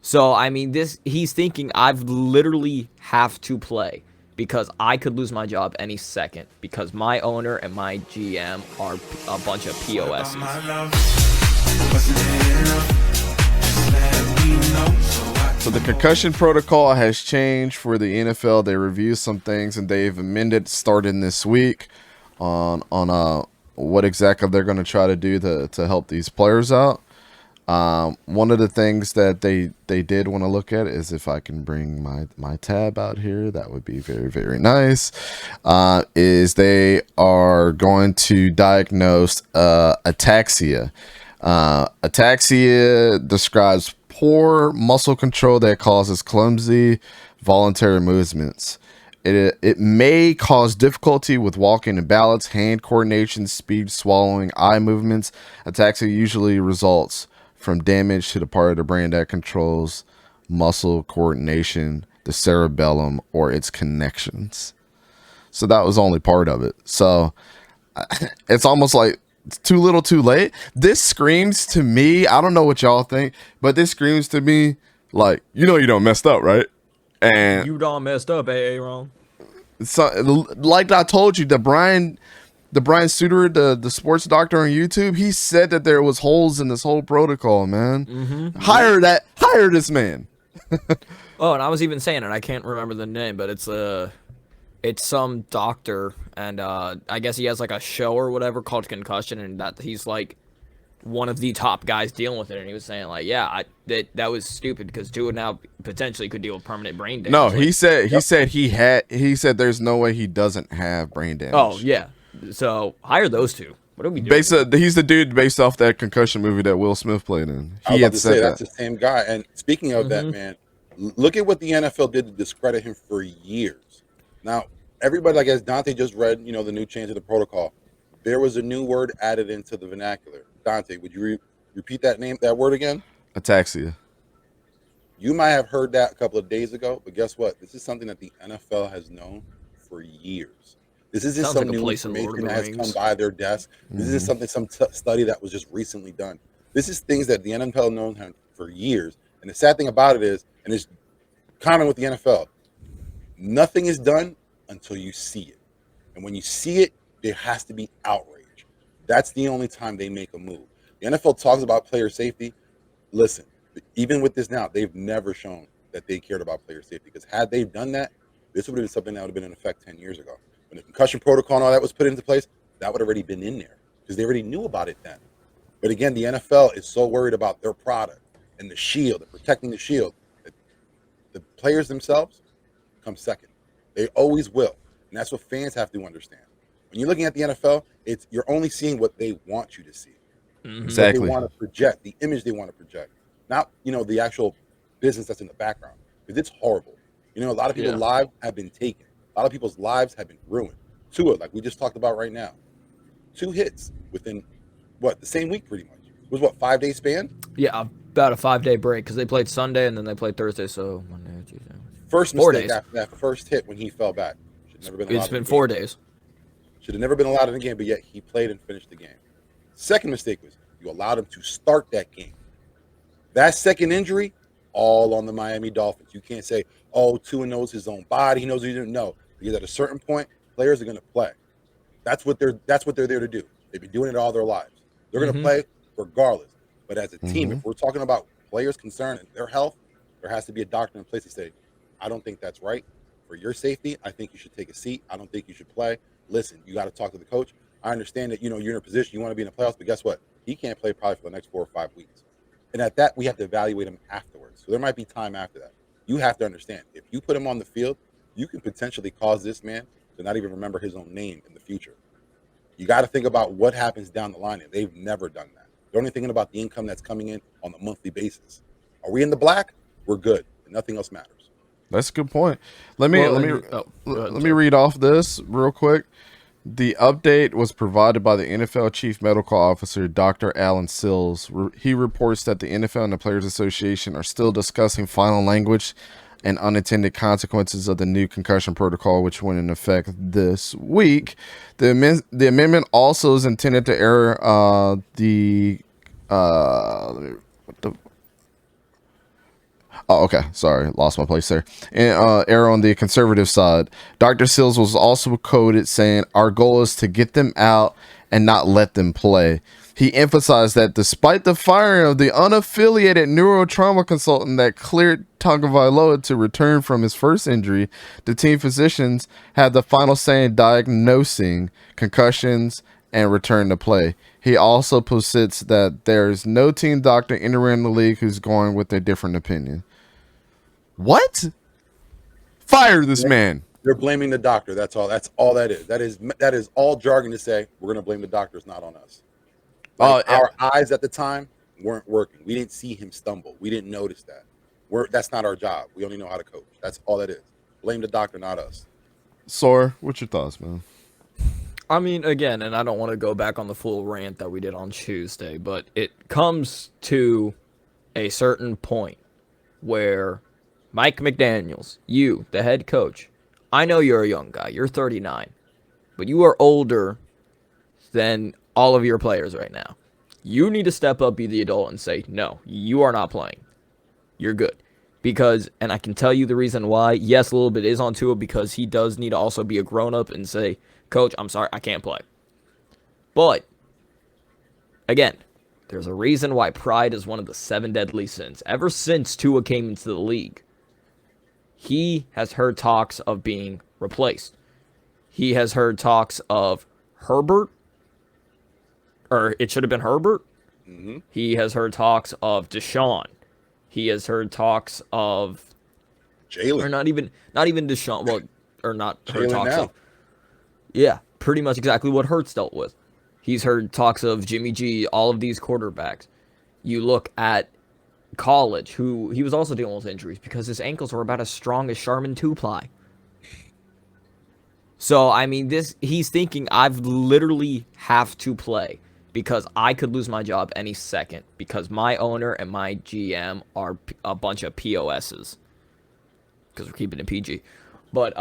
So, I mean, he's thinking I've literally have to play because I could lose my job any second because my owner and my GM are a bunch of POSs. So the concussion protocol has changed for the NFL. They reviewed some things and they've amended starting this week on what exactly they're going to try to do to help these players out. One of the things that they did want to look at is if I can bring my tab out here, that would be very, very nice. Is they are going to diagnose ataxia. Ataxia describes poor muscle control that causes clumsy voluntary movements. It may cause difficulty with walking and balance, hand coordination, speed, swallowing, eye movements. Ataxia usually results from damage to the part of the brain that controls muscle coordination, the cerebellum, or its connections. So that was only part of it. So it's almost like it's too little too late. This screams to me, I don't know what y'all think, but this screams to me like, you don't messed up, right? And You done messed up, Aaron. so, like I told you, the Brian Suter, the sports doctor on YouTube, he said that there was holes in this whole protocol, man. Mm-hmm. Hire this man. Oh, and I was even saying it. I can't remember the name, but it's some doctor, and I guess he has like a show or whatever called Concussion, and that he's like one of the top guys dealing with it. And he was saying like, yeah, that was stupid because Tua now potentially could deal with permanent brain damage. No, Like, he said there's no way he doesn't have brain damage. oh yeah, so hire those two. What are we doing? He's the dude based off that Concussion movie that Will Smith played in. I was He about had to said say that. that's the same guy. And speaking of that, man, look at what the NFL did to discredit him for years. Now, everybody, like as Dante just read, the new change of the protocol. There was a new word added into the vernacular. Dante, would you repeat that word again? Ataxia. You might have heard that a couple of days ago, but guess what? This is something that the NFL has known for years. This isn't Sounds some like a new place in Lord information of that the has Rings. come by their desk. This isn't some study that was just recently done. This is things that the NFL known for years. And the sad thing about it is, and it's common with the NFL, nothing is done until you see it. And when you see it, there has to be outrage. That's the only time they make a move. The NFL talks about player safety. Listen, even with this now, they've never shown that they cared about player safety, because had they done that, this would have been something that would have been in effect 10 years ago. When the concussion protocol and all that was put into place, that would have already been in there because they already knew about it then. But again, the NFL is so worried about their product and the shield and protecting the shield that the players themselves come second. They always will. And that's what fans have to understand. When you're looking at the NFL, you're only seeing what they want you to see. Exactly. What they want to project, the image they want to project. Not, the actual business that's in the background. Because it's horrible. A lot of people's lives have been taken. A lot of people's lives have been ruined. Tua, like we just talked about right now. 2 hits within, the same week pretty much. It was 5-day span? Yeah, about a 5-day break because they played Sunday and then they played Thursday. So Monday, Tuesday. First 4 mistake days. after that first hit when he fell back. Should never been allowed It's in been the 4 game. days. Should have never been allowed in the game, but yet he played and finished the game. Second mistake was you allowed him to start that game. That second injury, all on the Miami Dolphins. You can't say, Tua knows his own body. He knows he didn't know. Because at a certain point, players are going to play. That's what they're there to do. They've been doing it all their lives. They're going to play regardless. But as a team, if we're talking about players' concern and their health, there has to be a doctor in place to say, I don't think that's right. For your safety, I think you should take a seat. I don't think you should play. Listen, you got to talk to the coach. I understand that, you're in a position, you want to be in the playoffs, but guess what? He can't play probably for the next 4 or 5 weeks. And at that, we have to evaluate him afterwards. So there might be time after that. You have to understand, if you put him on the field, you can potentially cause this man to not even remember his own name in the future. You got to think about what happens down the line. And they've never done that. They're only thinking about the income that's coming in on a monthly basis. Are we in the black? We're good. And nothing else matters. That's a good point. Let me read off this real quick. The update was provided by the NFL Chief Medical Officer, Dr. Alan Sills. He reports that the NFL and the Players Association are still discussing final language and unintended consequences of the new concussion protocol, which went into effect this week. The amendment also is intended to air Oh, okay. Sorry, lost my place there. And error on the conservative side. Dr. Seals was also quoted saying, "Our goal is to get them out and not let them play." He emphasized that despite the firing of the unaffiliated neurotrauma consultant that cleared Tagovailoa to return from his first injury, the team physicians had the final say in diagnosing concussions and return to play. He also posits that there is no team doctor anywhere in the league who's going with a different opinion. What? Fire this man. They're blaming the doctor. That's all. That's all that is. That is all jargon to say we're going to blame the doctor. It's not on us. Like, our eyes at the time weren't working. We didn't see him stumble. We didn't notice that. That's not our job. We only know how to coach. That's all that is. Blame the doctor, not us. Sor, what's your thoughts, man? I mean, again, and I don't want to go back on the full rant that we did on Tuesday, but it comes to a certain point where Mike McDaniels, you, the head coach, I know you're a young guy. You're 39, but you are older than all of your players right now. You need to step up, be the adult, and say, no, you are not playing. You're good. Because, and I can tell you the reason why, yes, a little bit is on Tua because he does need to also be a grown-up and say, Coach, I'm sorry, I can't play. But, again, there's a reason why pride is one of the 7 deadly sins. Ever since Tua came into the league, he has heard talks of being replaced. He has heard talks of Herbert, or it should have been Herbert. Mm-hmm. He has heard talks of Deshaun. He has heard talks of Jalen. Or not even Deshaun. Well, or not heard Jalen talks now. of. Yeah, pretty much exactly what Hurts dealt with. He's heard talks of Jimmy G, all of these quarterbacks. You look at college, who he was also dealing with injuries because his ankles were about as strong as Charmin 2-ply. So, I mean, he's thinking, I've literally have to play because I could lose my job any second because my owner and my GM are a bunch of POSs. Because we're keeping it PG. But,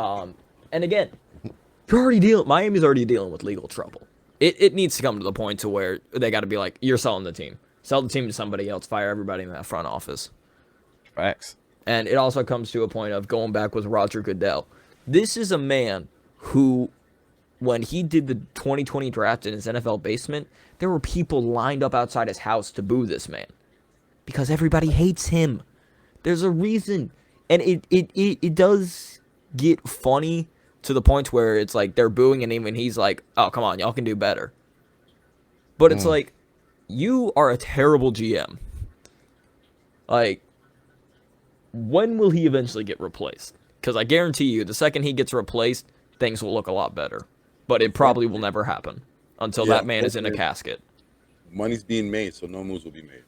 and again, Miami's already dealing with legal trouble. It needs to come to the point to where they got to be like, you're selling the team. Sell the team to somebody else. Fire everybody in that front office. Facts. And it also comes to a point of going back with Roger Goodell. This is a man who, when he did the 2020 draft in his NFL basement, there were people lined up outside his house to boo this man. Because everybody hates him. There's a reason. And it does get funny to the point where it's like they're booing him and he's like, oh, come on, y'all can do better. But it's like, you are a terrible GM. Like, when will he eventually get replaced? Because I guarantee you, the second he gets replaced, things will look a lot better. But it probably will never happen until that man is in a casket. Money's being made, so no moves will be made.